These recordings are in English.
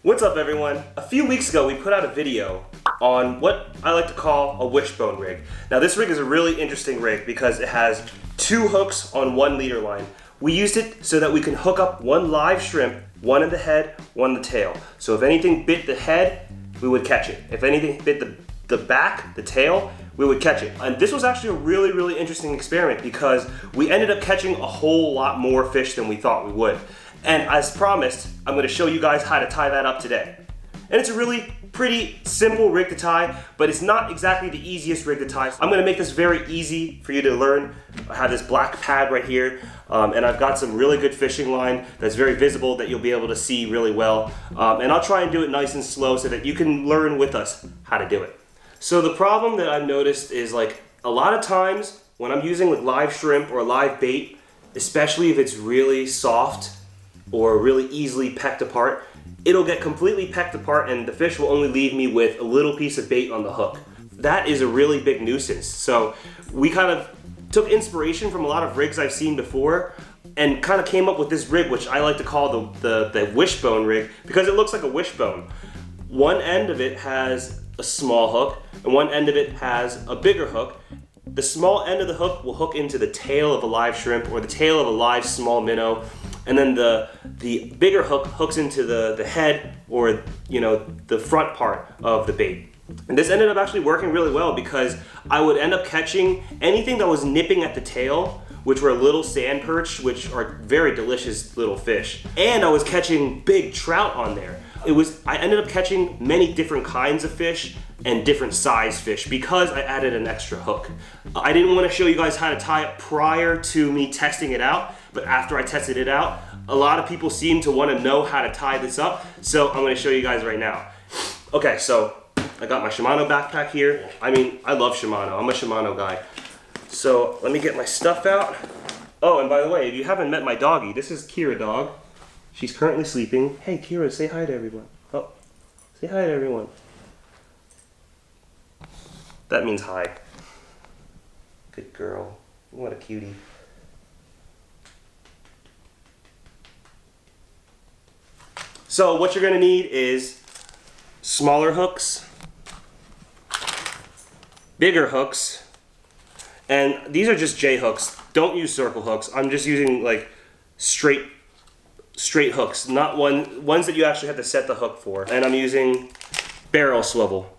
What's up everyone? A few weeks ago we put out a video on what I like to call a wishbone rig. Now this rig is a really interesting rig because it has two hooks on one leader line. We used it so that we can hook up one live shrimp, one in the head, one in the tail. So if anything bit the head, we would catch it. If anything bit the back, the tail, we would catch it. And this was actually a really interesting experiment because we ended up catching a whole lot more fish than we thought we would. And as promised, I'm going to show you guys how to tie that up today. And it's a really pretty simple rig to tie, but it's not exactly the easiest rig to tie. I'm going to make this very easy for you to learn. I have this black pad right here, and I've got some really good fishing line that's very visible that you'll be able to see really well. And I'll try and do it nice and slow so that you can learn with us how to do it. So the problem that I've noticed is like a lot of times when I'm using like live shrimp or live bait, especially if it's really soft or really easily pecked apart, it'll get completely pecked apart and the fish will only leave me with a little piece of bait on the hook. That is a really big nuisance. So we kind of took inspiration from a lot of rigs I've seen before and kind of came up with this rig, which I like to call the wishbone rig because it looks like a wishbone. One end of it has a small hook and one end of it has a bigger hook. The small end of the hook will hook into the tail of a live shrimp or the tail of a live small minnow, and then the bigger hook hooks into the head or the front part of the bait. And this ended up actually working really well because I would end up catching anything that was nipping at the tail, which were little sand perch, which are very delicious little fish. And I was catching big trout on there. I ended up catching many different kinds of fish and different size fish because I added an extra hook. I didn't want to show you guys how to tie it prior to me testing it out, but after I tested it out, a lot of people seem to want to know how to tie this up, so I'm going to show you guys right now. Okay, so I got my Shimano backpack here. I mean, I love Shimano. I'm a Shimano guy. So let me get my stuff out. Oh, and by the way, if you haven't met my doggy, this is Kira dog. She's currently sleeping. Hey, Kira, say hi to everyone. Oh, say hi to everyone. That means hi. Good girl. What a cutie. So what you're gonna need is smaller hooks, bigger hooks, and these are just J hooks. Don't use circle hooks. I'm just using like straight hooks, not ones that you actually have to set the hook for. And I'm using barrel swivel.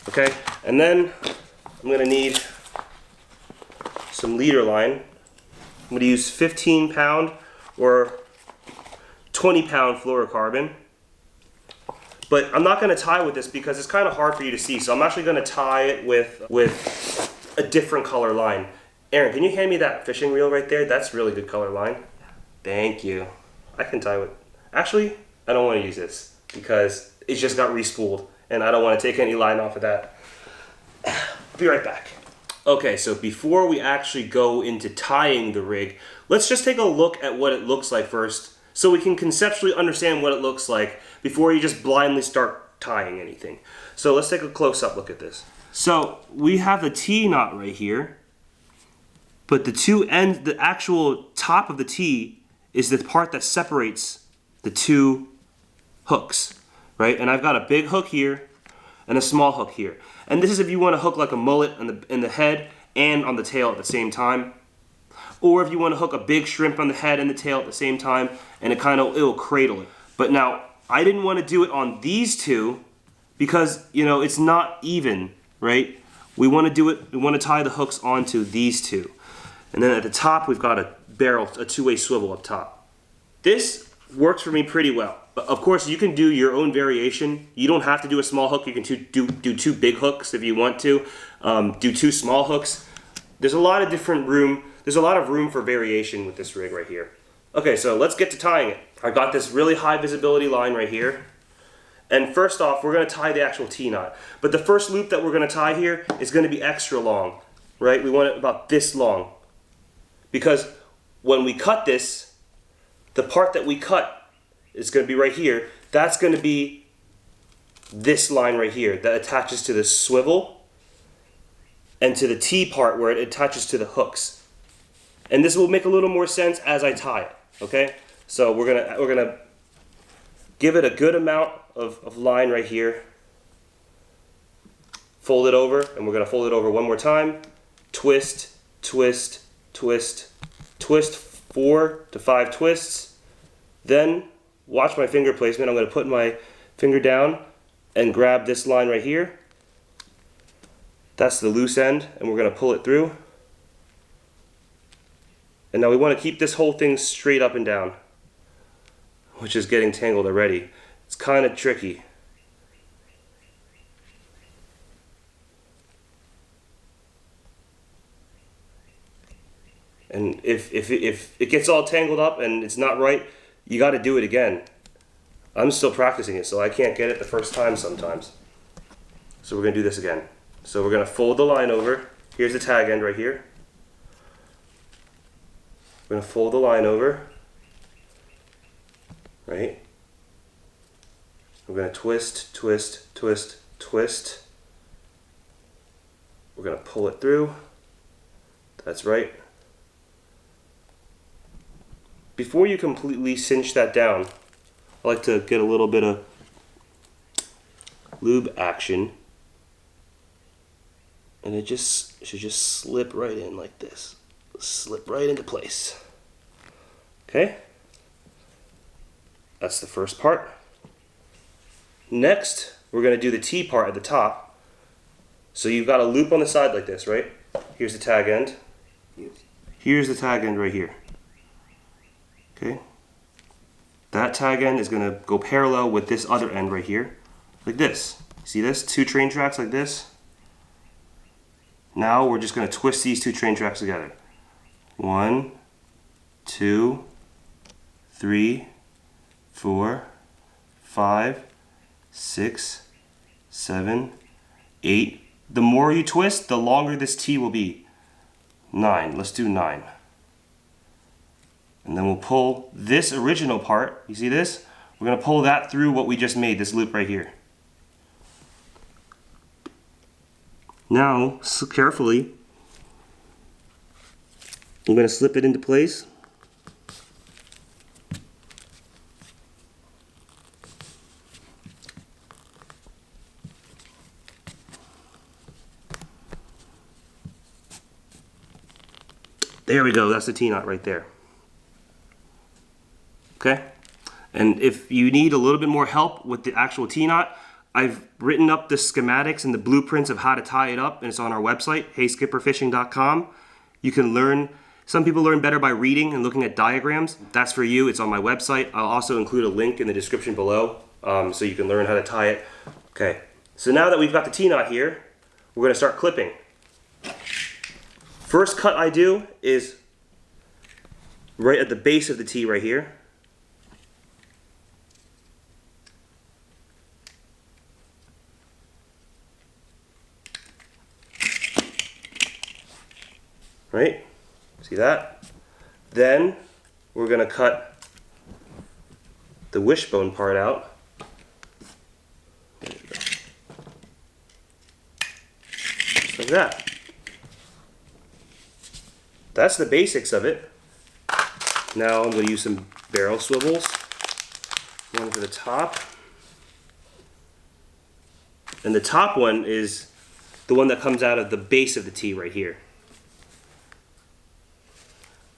Okay, and then I'm gonna need some leader line. I'm gonna use 15-pound or 20-pound fluorocarbon. But I'm not gonna tie with this because it's kind of hard for you to see, so I'm actually gonna tie it with a different color line. Aaron, can you hand me that fishing reel right there? That's really good color line. Thank you. I can tie with, actually, I don't wanna use this because it just got re-spooled and I don't wanna take any line off of that. I'll be right back. Okay, so before we actually go into tying the rig, let's just take a look at what it looks like first so we can conceptually understand what it looks like before you just blindly start tying anything. So let's take a close-up look at this. So we have the T-knot right here, but the two ends, the actual top of the T is the part that separates the two hooks, right? And I've got a big hook here and a small hook here. And this is if you want to hook like a mullet in the head and on the tail at the same time. Or if you want to hook a big shrimp on the head and the tail at the same time, and it'll cradle it. But now, I didn't want to do it on these two because, it's not even, right? We want to tie the hooks onto these two. And then at the top, we've got a barrel, a two-way swivel up top. This works for me pretty well. But of course, you can do your own variation. You don't have to do a small hook. You can do two big hooks if you want to. Do two small hooks. There's a lot of room. There's a lot of room for variation with this rig right here. Okay, so let's get to tying it. I got this really high visibility line right here. And first off, we're gonna tie the actual T-knot. But the first loop that we're gonna tie here is gonna be extra long, right? We want it about this long. Because when we cut this, the part that we cut is going to be right here. That's going to be this line right here that attaches to the swivel and to the T part where it attaches to the hooks. And this will make a little more sense as I tie it, okay? So we're gonna Give it a good amount of line right here. Fold it over, and we're going to fold it over one more time. Twist, twist, twist, twist, 4 to 5 twists. Then, watch my finger placement. I'm going to put my finger down and grab this line right here. That's the loose end, and we're going to pull it through. And now we want to keep this whole thing straight up and down, which is getting tangled already. It's kind of tricky. And if it gets all tangled up and it's not right, you got to do it again. I'm still practicing it, so I can't get it the first time sometimes. So we're going to do this again. So we're going to fold the line over. Here's the tag end right here. We're going to fold the line over. Right? We're going to twist, twist, twist, twist. We're going to pull it through. That's right. Before you completely cinch that down, I like to get a little bit of lube action. And it should just slip right in like this. Slip right into place. Okay? That's the first part. Next, we're going to do the T part at the top. So you've got a loop on the side like this, right? Here's the tag end. Here's the tag end right here. Okay? That tag end is going to go parallel with this other end right here, like this. See this? 2 train tracks like this. Now we're just going to twist these 2 train tracks together. 1, 2, 3, 4, 5, 6, 7, 8. The more you twist, the longer this T will be. 9. Let's do 9. And then we'll pull this original part. You see this? We're going to pull that through what we just made, this loop right here. Now, carefully, I'm going to slip it into place. There we go, that's the T-knot right there. Okay? And if you need a little bit more help with the actual T-knot, I've written up the schematics and the blueprints of how to tie it up, and it's on our website, heyskipperfishing.com. You can learn, some people learn better by reading and looking at diagrams. That's for you, it's on my website. I'll also include a link in the description below so you can learn how to tie it. Okay, so now that we've got the T-knot here, we're going to start clipping. First cut I do is right at the base of the T right here. Right? See that? Then we're going to cut the wishbone part out. There you go. Just like that. That's the basics of it. Now I'm going to use some barrel swivels. One for the top. And the top one is the one that comes out of the base of the T right here.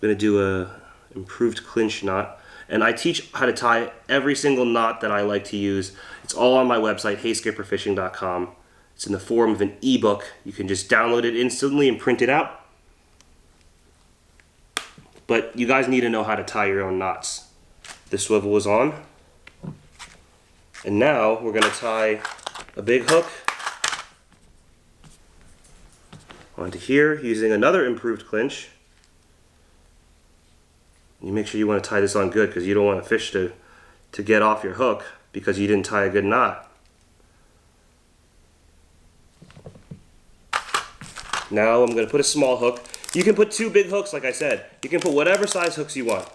I'm going to do a improved clinch knot, and I teach how to tie every single knot that I like to use. It's all on my website, heyskipperfishing.com. It's in the form of an ebook. You can just download it instantly and print it out. But you guys need to know how to tie your own knots. The swivel is on. And now we're going to tie a big hook onto here using another improved clinch. You make sure you want to tie this on good because you don't want a fish to get off your hook because you didn't tie a good knot. Now I'm going to put a small hook. You can put 2 big hooks, like I said. You can put whatever size hooks you want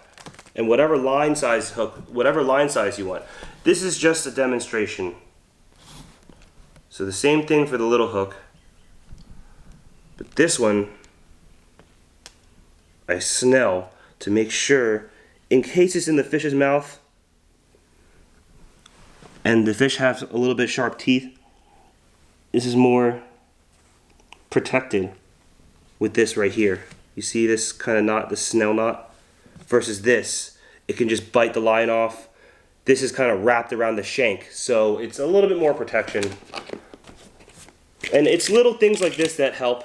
and whatever line size hook, whatever line size you want. This is just a demonstration. So the same thing for the little hook, but this one I snell to make sure, in case it's in the fish's mouth, And the fish have a little bit sharp teeth. This is more protected with this right here. You see this kind of knot, the snell knot, versus this. It can just bite the line off. This is kind of wrapped around the shank, so it's a little bit more protection. And it's little things like this that help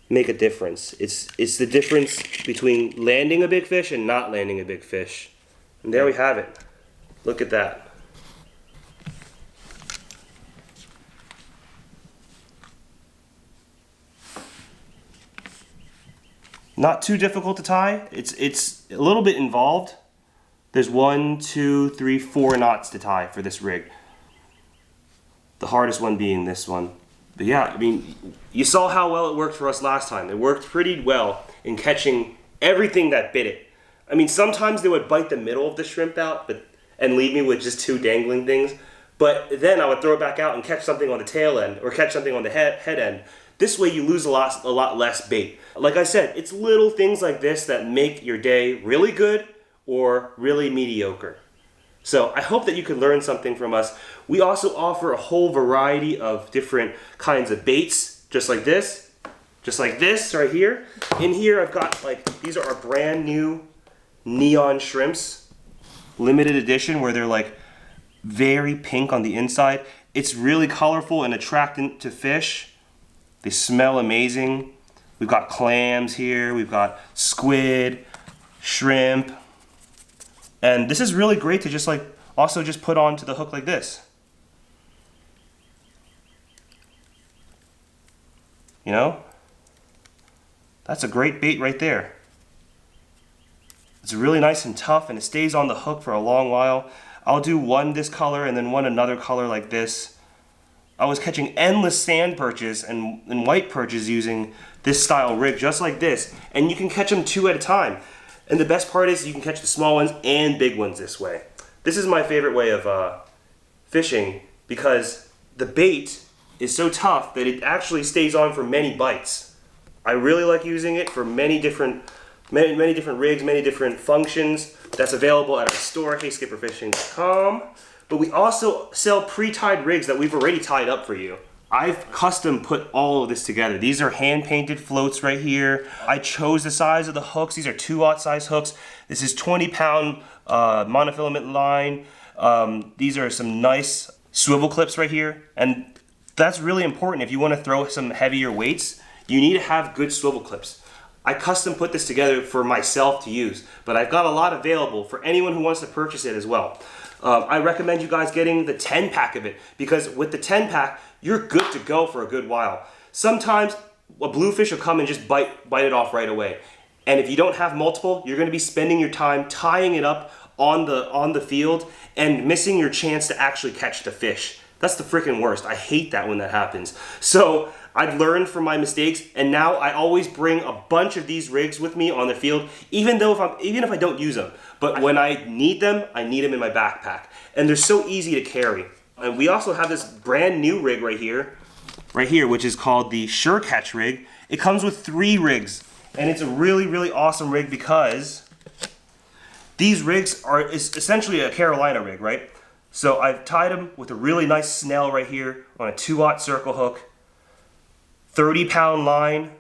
make a difference. It's the difference between landing a big fish and not landing a big fish. And there we have it. Look at that. Not too difficult to tie. It's a little bit involved. There's 1, 2, 3, 4 knots to tie for this rig. The hardest one being this one. But yeah, I mean, you saw how well it worked for us last time. It worked pretty well in catching everything that bit it. I mean, sometimes they would bite the middle of the shrimp out and leave me with just 2 dangling things. But then I would throw it back out and catch something on the tail end or catch something on the head end. This way you lose a lot less bait. Like I said, it's little things like this that make your day really good or really mediocre. So I hope that you could learn something from us. We also offer a whole variety of different kinds of baits, just like this right here. In here I've got, like, these are our brand new neon shrimps, limited edition, where they're like very pink on the inside. It's really colorful and attracting to fish. They smell amazing. We've got clams here, we've got squid, shrimp. And this is really great to just like also just put onto the hook like this. You know? That's a great bait right there. It's really nice and tough and it stays on the hook for a long while. I'll do one this color and then one another color like this. I was catching endless sand perches and white perches using this style rig just like this. And you can catch them 2 at a time. And the best part is you can catch the small ones and big ones this way. This is my favorite way of fishing because the bait is so tough that it actually stays on for many bites. I really like using it for many different rigs, many different functions. That's available at our store, HeySkipperFishing.com. But we also sell pre-tied rigs that we've already tied up for you. I've custom put all of this together. These are hand-painted floats right here. I chose the size of the hooks. These are 2/0 size hooks. This is 20-pound monofilament line. These are some nice swivel clips right here. And that's really important. If you want to throw some heavier weights, you need to have good swivel clips. I custom put this together for myself to use, but I've got a lot available for anyone who wants to purchase it as well. I recommend you guys getting the 10-pack of it because with the 10-pack, you're good to go for a good while. Sometimes a bluefish will come and just bite it off right away. And if you don't have multiple, you're going to be spending your time tying it up on the field and missing your chance to actually catch the fish. That's the freaking worst. I hate that when that happens. So I've learned from my mistakes, and now I always bring a bunch of these rigs with me on the field, even if I don't use them. But when I need them in my backpack. And they're so easy to carry. And we also have this brand new rig right here, which is called the Sure Catch rig. It comes with 3 rigs, and it's a really, really awesome rig because these rigs are essentially a Carolina rig, right? So I've tied them with a really nice snell right here on a 2/0 circle hook, 30-pound line,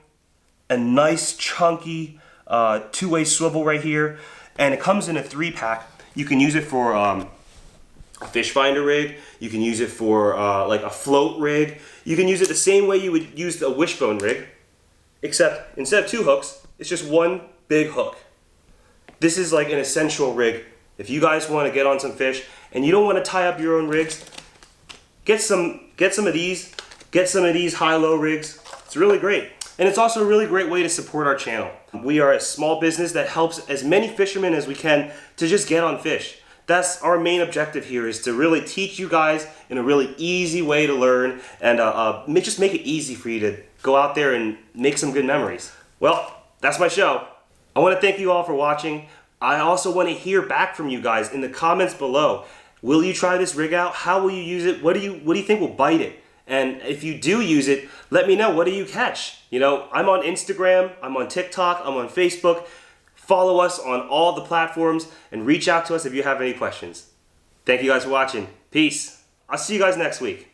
a nice chunky 2-way swivel right here, and it comes in a 3-pack. You can use it for a fish finder rig. You can use it for like a float rig. You can use it the same way you would use the wishbone rig, except instead of 2 hooks, it's just 1 big hook. This is like an essential rig. If you guys want to get on some fish and you don't want to tie up your own rigs, get some of these. Get some of these high-low rigs. It's really great. And it's also a really great way to support our channel. We are a small business that helps as many fishermen as we can to just get on fish. That's our main objective here, is to really teach you guys in a really easy way to learn and just make it easy for you to go out there and make some good memories. Well, that's my show. I want to thank you all for watching. I also want to hear back from you guys in the comments below. Will you try this rig out? How will you use it? What do you think will bite it? And if you do use it, let me know. What do you catch? You know, I'm on Instagram, I'm on TikTok, I'm on Facebook. Follow us on all the platforms and reach out to us if you have any questions. Thank you guys for watching. Peace. I'll see you guys next week.